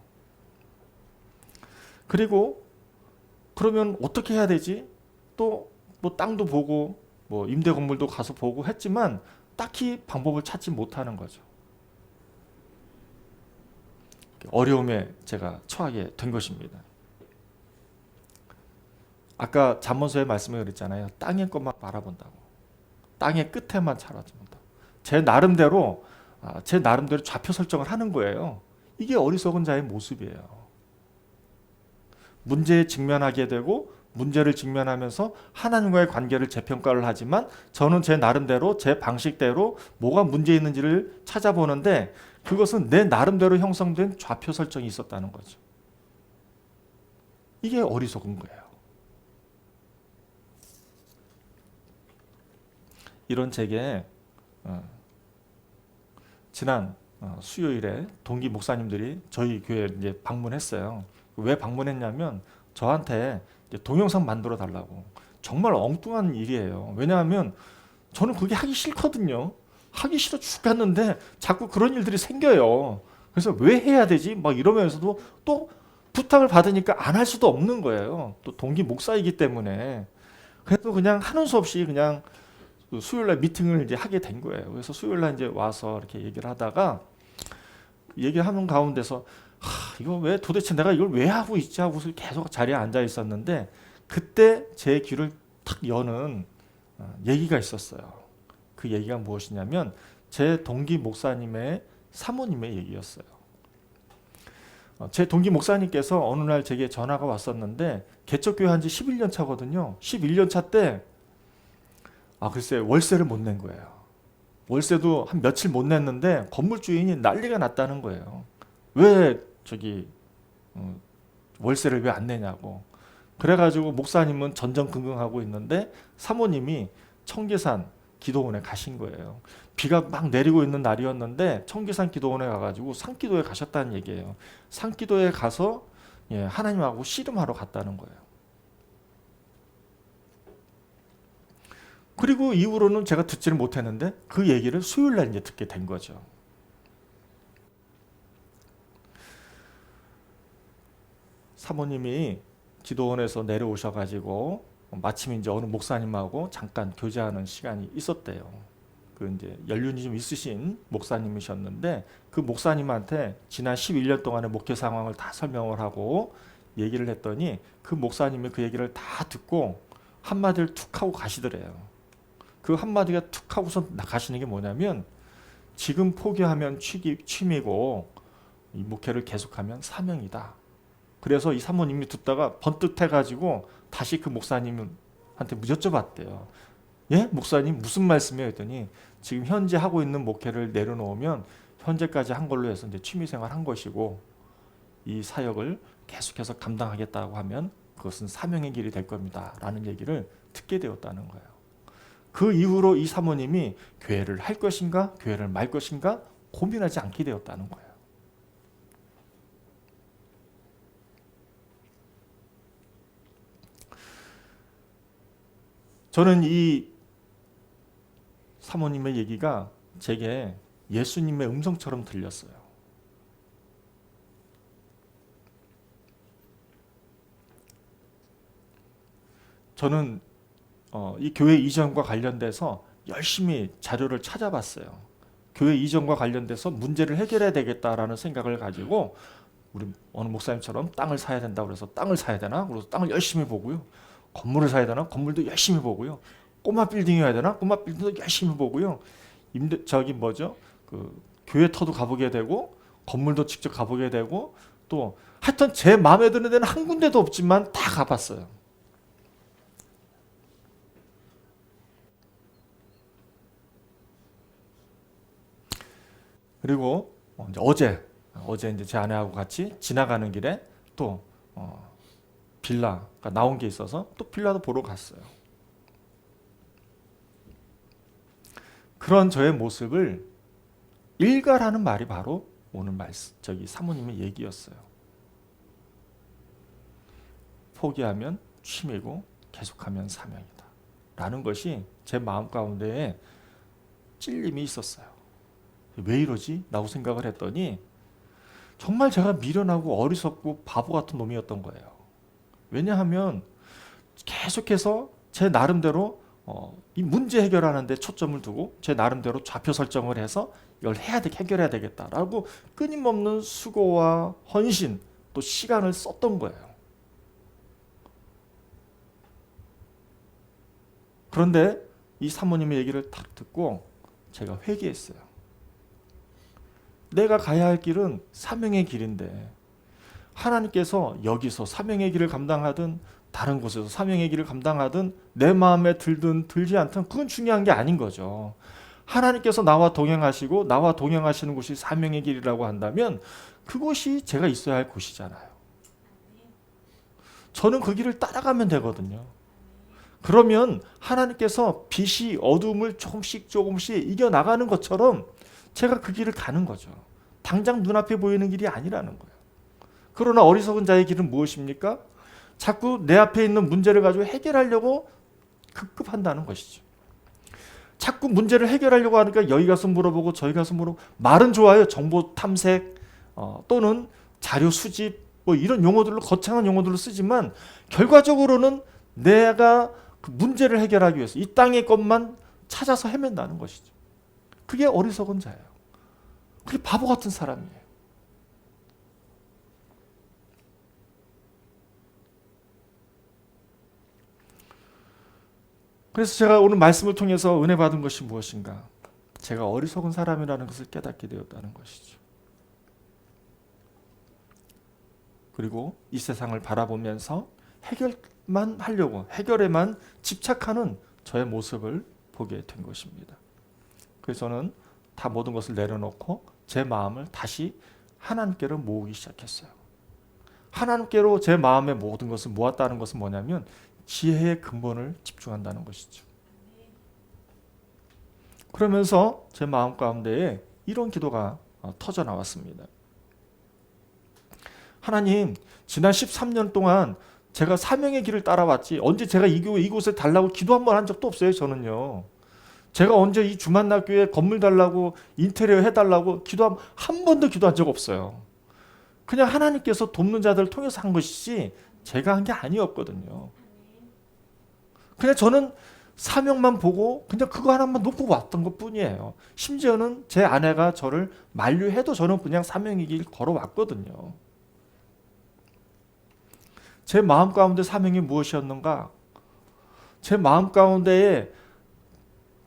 그리고 그러면 어떻게 해야 되지? 또 뭐 땅도 보고 뭐 임대 건물도 가서 보고 했지만 딱히 방법을 찾지 못하는 거죠. 어려움에 제가 처하게 된 것입니다. 아까 잠언서에 말씀을 그랬잖아요. 땅의 것만 바라본다고. 땅의 끝에만 바라본다. 제 나름대로 좌표 설정을 하는 거예요. 이게 어리석은 자의 모습이에요. 문제에 직면하게 되고 문제를 직면하면서 하나님과의 관계를 재평가를 하지만 저는 제 나름대로 제 방식대로 뭐가 문제 있는지를 찾아보는데 그것은 내 나름대로 형성된 좌표 설정이 있었다는 거죠. 이게 어리석은 거예요. 이런 제게 지난 수요일에 동기 목사님들이 저희 교회 이제 방문했어요. 왜 방문했냐면 저한테 이제 동영상 만들어 달라고. 정말 엉뚱한 일이에요. 왜냐하면 저는 그게 하기 싫거든요. 하기 싫어 죽겠는데 자꾸 그런 일들이 생겨요. 그래서 왜 해야 되지? 막 이러면서도 또 부탁을 받으니까 안 할 수도 없는 거예요. 또 동기 목사이기 때문에. 그래서 그냥 하는 수 없이 그냥 수요일날 미팅을 이제 하게 된 거예요. 그래서 수요일날 이제 와서 이렇게 얘기를 하다가 얘기하는 가운데서 이거 왜 도대체 내가 이걸 왜 하고 있지 하고서 계속 자리에 앉아 있었는데 그때 제 귀를 탁 여는 얘기가 있었어요. 그 얘기가 무엇이냐면 제 동기 목사님의 사모님의 얘기였어요. 제 동기 목사님께서 어느 날 제게 전화가 왔었는데 개척교회 한 지 11년 차거든요. 11년 차 때 글쎄 월세를 못 낸 거예요. 월세도 한 며칠 못 냈는데 건물 주인이 난리가 났다는 거예요. 왜 월세를 왜 안 내냐고. 그래가지고 목사님은 전전긍긍하고 있는데 사모님이 청계산 기도원에 가신 거예요. 비가 막 내리고 있는 날이었는데 청계산 기도원에 가가지고 산기도에 가셨다는 얘기예요. 산기도에 가서 하나님하고 씨름하러 갔다는 거예요. 그리고 이후로는 제가 듣지를 못했는데 그 얘기를 수요일 날 이제 듣게 된 거죠. 사모님이 기도원에서 내려오셔가지고 마침 이제 어느 목사님하고 잠깐 교제하는 시간이 있었대요. 그 이제 연륜이 좀 있으신 목사님이셨는데 그 목사님한테 지난 11년 동안의 목회 상황을 다 설명을 하고 얘기를 했더니 그 목사님이 그 얘기를 다 듣고 한마디를 툭 하고 가시더래요. 그 한마디가 툭 하고서 나가시는 게 뭐냐면 지금 포기하면 취미고 이 목회를 계속하면 사명이다. 그래서 이 사모님이 듣다가 번뜩 해가지고 다시 그 목사님한테 여쭤봤대요. 예? 목사님 무슨 말씀이에요? 했더니 지금 현재 하고 있는 목회를 내려놓으면 현재까지 한 걸로 해서 이제 취미생활 한 것이고 이 사역을 계속해서 감당하겠다고 하면 그것은 사명의 길이 될 겁니다. 라는 얘기를 듣게 되었다는 거예요. 그 이후로 이 사모님이 교회를 할 것인가 교회를 말 것인가 고민하지 않게 되었다는 거예요. 저는 이 사모님의 얘기가 제게 예수님의 음성처럼 들렸어요. 저는 이 교회 이전과 관련돼서 열심히 자료를 찾아봤어요. 교회 이전과 관련돼서 문제를 해결해야 되겠다라는 생각을 가지고 우리 어느 목사님처럼 땅을 사야 된다고 그래서 땅을 사야 되나? 그래서 땅을 열심히 보고요. 건물을 사야 되나? 건물도 열심히 보고요. 꼬마 빌딩이어야 되나? 꼬마 빌딩도 열심히 보고요. 교회 터도 가보게 되고 건물도 직접 가보게 되고 또 하여튼 제 마음에 드는 데는 한 군데도 없지만 다 가봤어요. 그리고 이제 어제 이제 제 아내하고 같이 지나가는 길에 또 빌라가 나온 게 있어서 또 빌라도 보러 갔어요. 그런 저의 모습을 일가라는 말이 바로 오늘 사모님의 얘기였어요. 포기하면 취미고 계속하면 사명이다 라는 것이 제 마음 가운데에 찔림이 있었어요. 왜 이러지? 라고 생각을 했더니 정말 제가 미련하고 어리석고 바보 같은 놈이었던 거예요. 왜냐하면 계속해서 제 나름대로 이 문제 해결하는 데 초점을 두고 제 나름대로 좌표 설정을 해서 이걸 해결해야 되겠다라고 끊임없는 수고와 헌신 또 시간을 썼던 거예요. 그런데 이 사모님의 얘기를 딱 듣고 제가 회개했어요. 내가 가야 할 길은 사명의 길인데 하나님께서 여기서 사명의 길을 감당하든 다른 곳에서 사명의 길을 감당하든 내 마음에 들든 들지 않든 그건 중요한 게 아닌 거죠. 하나님께서 나와 동행하시고 나와 동행하시는 곳이 사명의 길이라고 한다면 그곳이 제가 있어야 할 곳이잖아요. 저는 그 길을 따라가면 되거든요. 그러면 하나님께서 빛이 어둠을 조금씩 이겨나가는 것처럼 제가 그 길을 가는 거죠. 당장 눈앞에 보이는 길이 아니라는 거예요. 그러나 어리석은 자의 길은 무엇입니까? 자꾸 내 앞에 있는 문제를 가지고 해결하려고 급급한다는 것이죠. 자꾸 문제를 해결하려고 하니까 여기 가서 물어보고 저기 가서 물어보고 말은 좋아요. 정보 탐색 또는 자료 수집 이런 용어들로 거창한 용어들로 쓰지만 결과적으로는 내가 그 문제를 해결하기 위해서 이 땅의 것만 찾아서 헤맨다는 것이죠. 그게 어리석은 자예요. 그게 바보 같은 사람이에요. 그래서 제가 오늘 말씀을 통해서 은혜 받은 것이 무엇인가? 제가 어리석은 사람이라는 것을 깨닫게 되었다는 것이죠. 그리고 이 세상을 바라보면서 해결만 하려고 해결에만 집착하는 저의 모습을 보게 된 것입니다. 그래서 저는 다 모든 것을 내려놓고 제 마음을 다시 하나님께로 모으기 시작했어요. 하나님께로 제 마음의 모든 것을 모았다는 것은 뭐냐면 지혜의 근본을 집중한다는 것이죠. 그러면서 제 마음 가운데에 이런 기도가 터져 나왔습니다. 하나님, 지난 13년 동안 제가 사명의 길을 따라왔지 언제 제가 이곳에 달라고 기도 한 번 한 적도 없어요. 저는요. 제가 언제 이 주만나교회 건물 달라고 인테리어 해달라고 한 번도 기도한 적 없어요. 그냥 하나님께서 돕는 자들을 통해서 한 것이지 제가 한 게 아니었거든요. 그냥 저는 사명만 보고 그냥 그거 하나만 놓고 왔던 것 뿐이에요. 심지어는 제 아내가 저를 만류해도 저는 그냥 사명의 길 걸어왔거든요. 제 마음 가운데 사명이 무엇이었는가? 제 마음 가운데에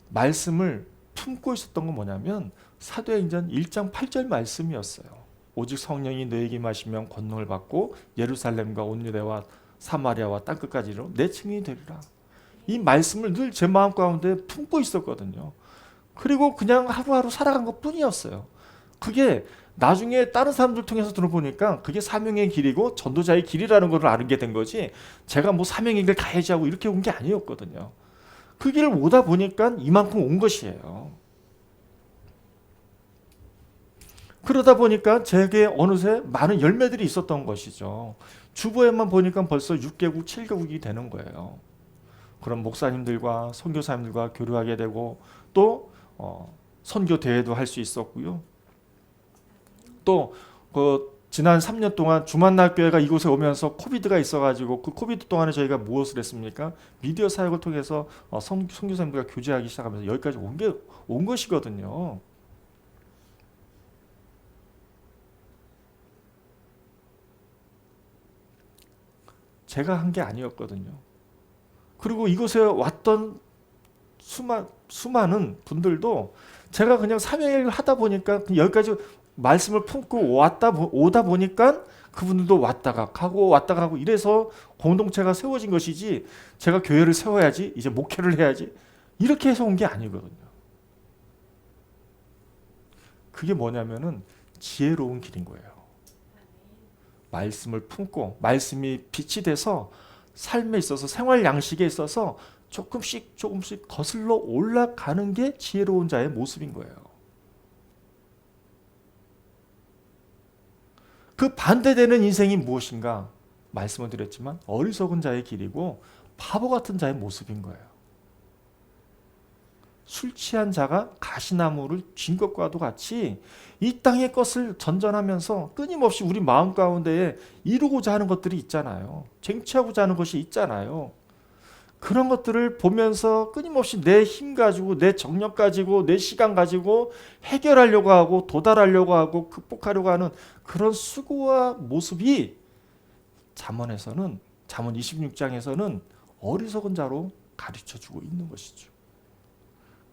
말씀을 품고 있었던 건 뭐냐면 사도행전 1장 8절 말씀이었어요. 오직 성령이 너에게 임하시면 권능을 받고 예루살렘과 온 유대와 사마리아와 땅끝까지 이르러 내 증인이 되리라. 이 말씀을 늘 제 마음 가운데 품고 있었거든요. 그리고 그냥 하루하루 살아간 것 뿐이었어요. 그게 나중에 다른 사람들 통해서 들어보니까 그게 사명의 길이고 전도자의 길이라는 걸 알게 된 거지 제가 뭐 사명의 길 가야지 하고 이렇게 온 게 아니었거든요. 그 길을 오다 보니까 이만큼 온 것이에요. 그러다 보니까 제게 어느새 많은 열매들이 있었던 것이죠. 주보에만 보니까 벌써 6개국, 7개국이 되는 거예요. 그런 목사님들과 선교사님들과 교류하게 되고 또 선교 대회도 할 수 있었고요. 또 지난 3년 동안 주만날 교회가 이곳에 오면서 코비드가 있어가지고 그 코비드 동안에 저희가 무엇을 했습니까? 미디어 사역을 통해서 선교사님들과 교제하기 시작하면서 여기까지 온 것이거든요. 제가 한 게 아니었거든요. 그리고 이곳에 왔던 수많은 분들도 제가 그냥 사명을 하다 보니까 여기까지 말씀을 품고 오다 보니까 그분들도 왔다가 가고 이래서 공동체가 세워진 것이지, 제가 교회를 세워야지, 이제 목회를 해야지, 이렇게 해서 온 게 아니거든요. 그게 뭐냐면은 지혜로운 길인 거예요. 말씀을 품고 말씀이 빛이 돼서 삶에 있어서, 생활 양식에 있어서 조금씩 거슬러 올라가는 게 지혜로운 자의 모습인 거예요. 그 반대되는 인생이 무엇인가? 말씀을 드렸지만 어리석은 자의 길이고 바보 같은 자의 모습인 거예요. 술 취한 자가 가시나무를 쥔 것과도 같이 이 땅의 것을 전전하면서 끊임없이 우리 마음 가운데에 이루고자 하는 것들이 있잖아요. 쟁취하고자 하는 것이 있잖아요. 그런 것들을 보면서 끊임없이 내 힘 가지고, 내 정력 가지고, 내 시간 가지고 해결하려고 하고 도달하려고 하고 극복하려고 하는 그런 수고와 모습이 잠언 26장에서는 어리석은 자로 가르쳐주고 있는 것이죠.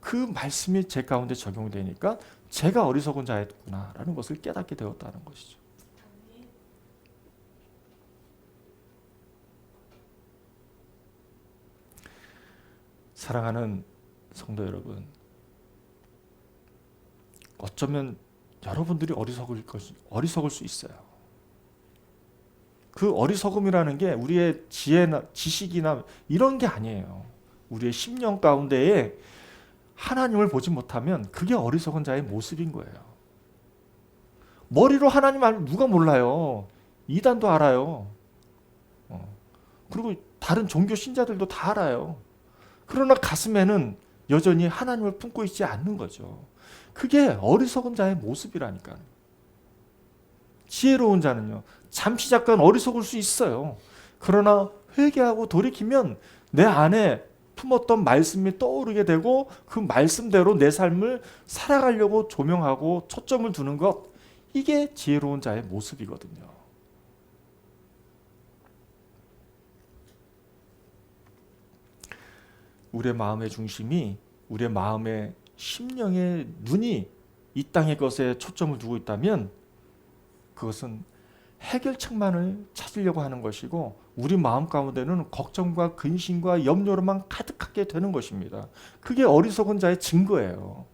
그 말씀이 제 가운데 적용되니까 제가 어리석은 자였구나라는 것을 깨닫게 되었다는 것이죠. 사랑하는 성도 여러분, 어쩌면 여러분들이 어리석을 수 있어요. 그 어리석음이라는 게 우리의 지혜나 지식이나 이런 게 아니에요. 우리의 심령 가운데에 하나님을 보지 못하면 그게 어리석은 자의 모습인 거예요. 머리로 하나님 알면 누가 몰라요. 이단도 알아요. 그리고 다른 종교 신자들도 다 알아요. 그러나 가슴에는 여전히 하나님을 품고 있지 않는 거죠. 그게 어리석은 자의 모습이라니까요. 지혜로운 자는요, 잠시 잠깐 어리석을 수 있어요. 그러나 회개하고 돌이키면 내 안에 품었던 말씀이 떠오르게 되고 그 말씀대로 내 삶을 살아가려고 조명하고 초점을 두는 것, 이게 지혜로운 자의 모습이거든요. 우리의 마음의 중심이, 우리의 마음의 심령의 눈이 이 땅의 것에 초점을 두고 있다면 그것은 해결책만을 찾으려고 하는 것이고 우리 마음 가운데는 걱정과 근심과 염려로만 가득하게 되는 것입니다. 그게 어리석은 자의 증거예요.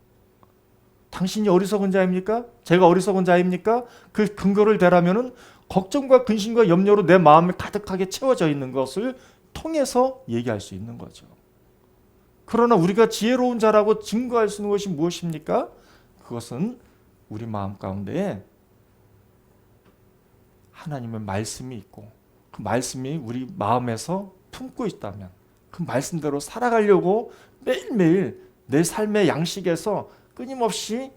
당신이 어리석은 자입니까? 제가 어리석은 자입니까? 그 근거를 대라면은 걱정과 근심과 염려로 내 마음이 가득하게 채워져 있는 것을 통해서 얘기할 수 있는 거죠. 그러나 우리가 지혜로운 자라고 증거할 수 있는 것이 무엇입니까? 그것은 우리 마음 가운데에 하나님의 말씀이 있고 그 말씀이 우리 마음에서 품고 있다면 그 말씀대로 살아가려고 매일매일 내 삶의 양식에서 끊임없이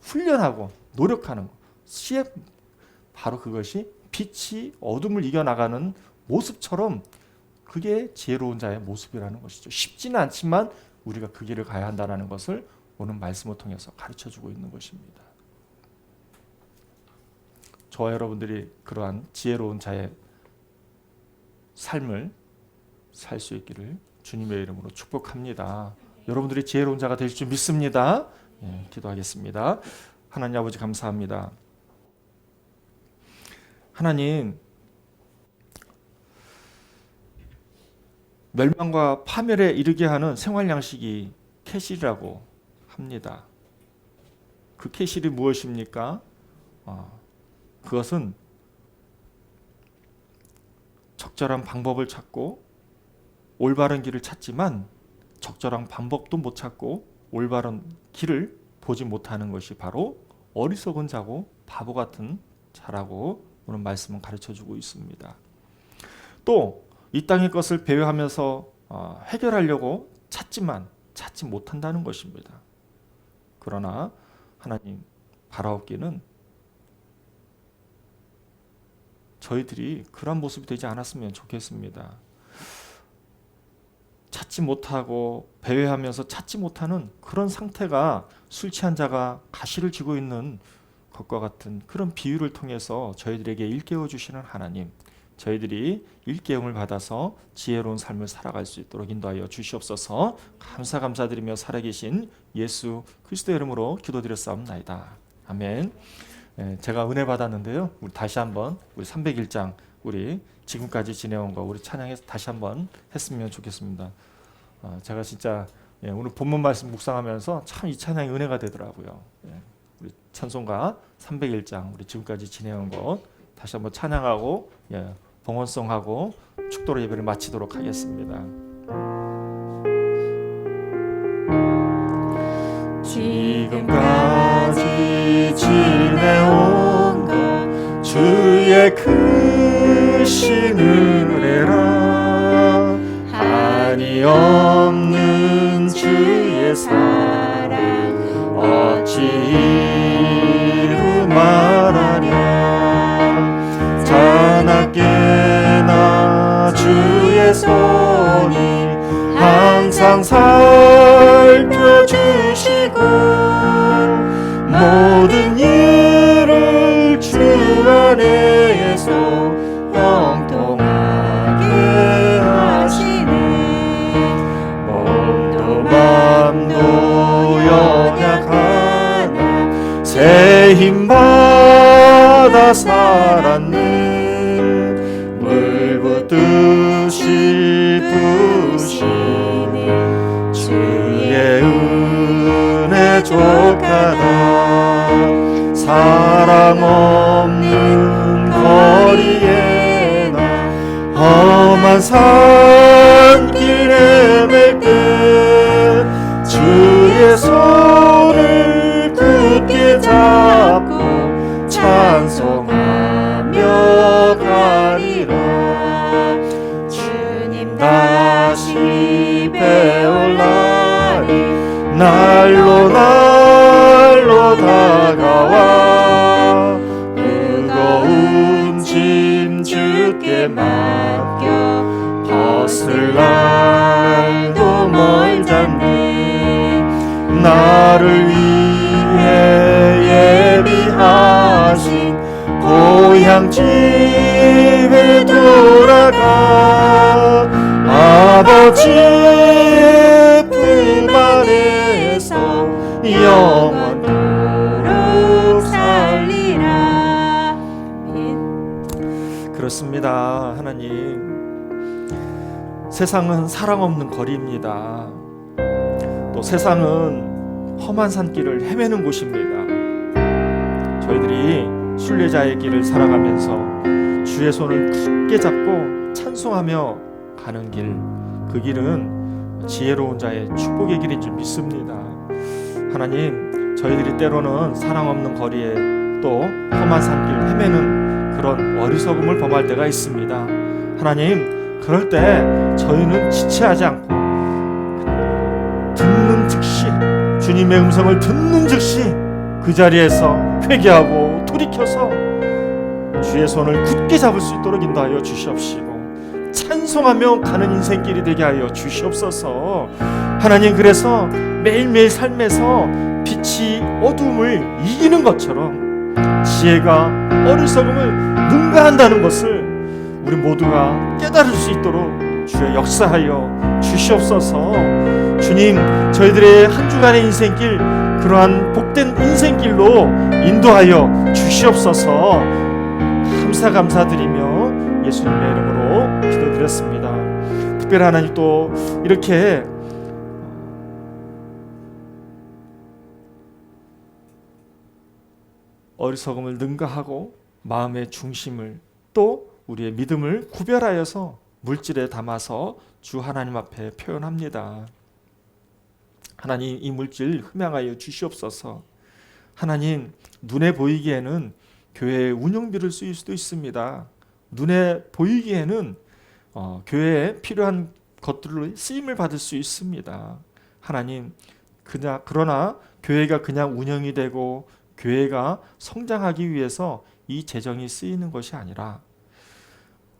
훈련하고 노력하는 것이 바로 그것이 빛이 어둠을 이겨나가는 모습처럼 그게 지혜로운 자의 모습이라는 것이죠. 쉽지는 않지만 우리가 그 길을 가야 한다는 것을 오늘 말씀을 통해서 가르쳐주고 있는 것입니다. 저와 여러분들이 그러한 지혜로운 자의 삶을 살 수 있기를 주님의 이름으로 축복합니다. 여러분들이 지혜로운 자가 될 줄 믿습니다. 기도하겠습니다. 하나님 아버지 감사합니다. 하나님, 멸망과 파멸에 이르게 하는 생활 양식이 캐실이라고 합니다. 그 캐실이 무엇입니까? 그것은 적절한 방법을 찾고 올바른 길을 찾지만 적절한 방법도 못 찾고 올바른 길을 보지 못하는 것이 바로 어리석은 자고 바보 같은 자라고 오늘 말씀은 가르쳐주고 있습니다. 또 이 땅의 것을 배회하면서 해결하려고 찾지만 찾지 못한다는 것입니다. 그러나 하나님, 바라옵기는 저희들이 그런 모습이 되지 않았으면 좋겠습니다. 찾지 못하고 배회하면서 찾지 못하는 그런 상태가 술 취한 자가 가시를 쥐고 있는 것과 같은 그런 비유를 통해서 저희들에게 일깨워 주시는 하나님, 저희들이 일깨움을 받아서 지혜로운 삶을 살아갈 수 있도록 인도하여 주시옵소서. 감사드리며 살아계신 예수 그리스도의 이름으로 기도드렸사옵나이다. 아멘. 제가 은혜 받았는데요. 우리 다시 한번 우리 301장 우리 지금까지 지내온 거 우리 찬양해서 다시 한번 했으면 좋겠습니다. 제가 진짜 오늘 본문 말씀 묵상하면서 참 이 찬양이 은혜가 되더라고요. 우리 찬송가 301장 우리 지금까지 지내온 것 다시 한번 찬양하고 봉헌송하고 축도로 예배를 마치도록 하겠습니다. 지금까지 지내온 것 주의 크신 은혜라 한이 없는 주의 사랑 어찌 이루 말하랴 자나깨나 주의 손이 항상 살펴주시고 모든 일을 주 안에서 형통하게 하시네 몸도 맘도 연약하나 새 힘받아 살았는 물 붓듯이 부시네 주의 은혜 족하다 사랑 없는 거리에 나 험한 산길 헤맬 때 주의 손을 굳게 잡고 찬송하며 가리라 주님 다시 배울 날이 날로 다가와 무거운 짐 주께 맡겨 벗을 날도 멀잖니 나를 위해 예비하신 고향 집에 돌아가 아버지의 품 안에서 영원토록 살리라. 그렇습니다. 하나님, 세상은 사랑 없는 거리입니다. 또 세상은 험한 산길을 헤매는 곳입니다. 저희들이 순례자의 길을 살아가면서 주의 손을 굳게 잡고 찬송하며 가는 길, 그 길은 지혜로운 자의 축복의 길인 줄 믿습니다. 하나님, 저희들이 때로는 사랑 없는 거리에 또 험한 산길 헤매는 그런 어리석음을 범할 때가 있습니다. 하나님, 그럴 때 저희는 지체하지 않고 듣는 즉시, 주님의 음성을 듣는 즉시 그 자리에서 회개하고 돌이켜서 주의 손을 굳게 잡을 수 있도록 인도하여 주시옵시고 찬송하며 가는 인생길이 되게 하여 주시옵소서. 하나님, 그래서 매일매일 삶에서 빛이 어둠을 이기는 것처럼 지혜가 어리석음을 능가한다는 것을 우리 모두가 깨달을 수 있도록 주여 역사하여 주시옵소서. 주님, 저희들의 한 주간의 인생길, 그러한 복된 인생길로 인도하여 주시옵소서. 감사드리며 예수님의 이름으로 기도드렸습니다. 특별히 하나님, 또 이렇게 어리석음을 능가하고 마음의 중심을 또 우리의 믿음을 구별하여서 물질에 담아서 주 하나님 앞에 표현합니다. 하나님, 이 물질 흠양하여 주시옵소서. 하나님, 눈에 보이기에는 교회의 운영비를 쓰일 수도 있습니다. 눈에 보이기에는 교회에 필요한 것들로 쓰임을 받을 수 있습니다. 하나님, 그러나 교회가 그냥 운영이 되고 교회가 성장하기 위해서 이 재정이 쓰이는 것이 아니라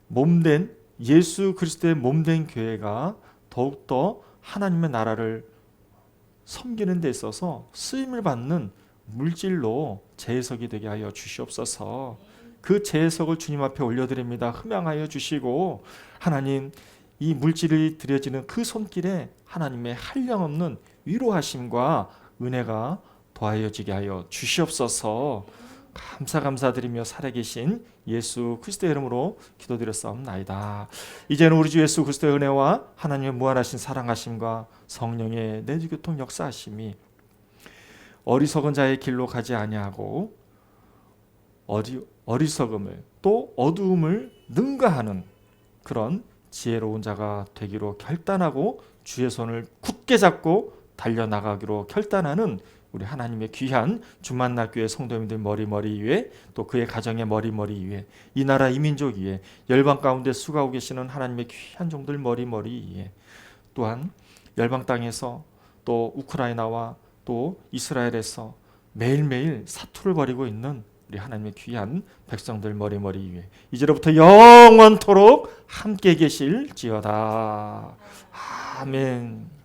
몸된 예수 그리스도의 몸된 교회가 더욱더 하나님의 나라를 섬기는 데 있어서 쓰임을 받는 물질로 재해석이 되게 하여 주시옵소서. 그 재해석을 주님 앞에 올려드립니다. 흠양하여 주시고 하나님, 이 물질이 드려지는 그 손길에 하나님의 한량없는 위로하심과 은혜가 더하여지게 하여 주시옵소서. 감사드리며 살아계신 예수 그리스도의 이름으로 기도드렸사옵나이다. 이제는 우리 주 예수 그리스도의 은혜와 하나님의 무한하신 사랑하심과 성령의 내주교통 역사하심이 어리석은 자의 길로 가지 아니하고 어리석음을 또 어두움을 능가하는 그런 지혜로운 자가 되기로 결단하고 주의 손을 굳게 잡고 달려나가기로 결단하는 우리 하나님의 귀한 주만나교회 성도님들 머리 위에 또 그의 가정의 머리 위에 이 나라 이 민족 위에 열방 가운데 수고하고 계시는 하나님의 귀한 종들 머리 위에 또한 열방 땅에서 또 우크라이나와 또 이스라엘에서 매일매일 사투를 벌이고 있는 우리 하나님의 귀한 백성들 머리 위에 이제로부터 영원토록 함께 계실지어다. 아멘.